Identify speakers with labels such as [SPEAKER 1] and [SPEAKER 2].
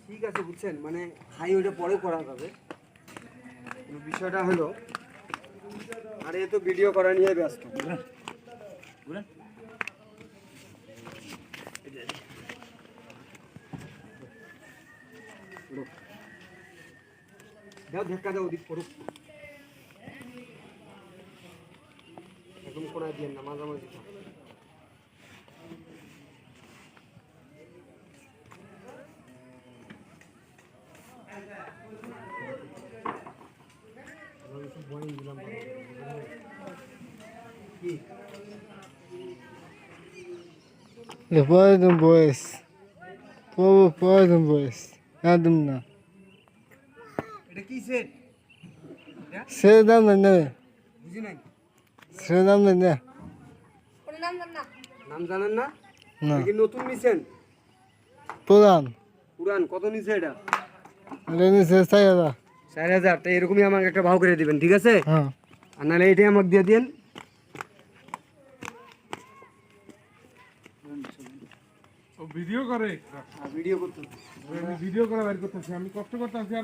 [SPEAKER 1] ঠিক আছে বুঝছেন, মানে হাই ওইটা পরে করা যাবে। বিষয়টা হলো, আরে এ তো ভিডিও করা নিয়ে ব্যস্ত। দাও ধাক্কা দাও, ওদিক করুক একদম কোনায় দিয়ে না, মাঝামাঝি থাক।
[SPEAKER 2] Pardon, boys. Pardon, boys. Yardım na.
[SPEAKER 1] এটা কি সেট?
[SPEAKER 2] Sıradan da ne?
[SPEAKER 1] বুঝি নাই।
[SPEAKER 2] Sıradan da ne?
[SPEAKER 1] নাম জানেন না?
[SPEAKER 2] না।
[SPEAKER 1] এটা কি নতুন নিছেন?
[SPEAKER 2] পুরান।
[SPEAKER 1] পুরান কত নিছে এটা?
[SPEAKER 2] এটা নিচে 4000।
[SPEAKER 1] 4000। তো এরকমই আমাকে একটা ভাও করে দিবেন, ঠিক আছে?
[SPEAKER 2] হ্যাঁ।
[SPEAKER 1] আর নাহলে এটাই আমাকে দিয়ে দিন।
[SPEAKER 3] ও ভিডিও করে,
[SPEAKER 1] ভিডিও করতে
[SPEAKER 3] ভিডিও করা বের করতেছি, আমি কষ্ট করতেছি আর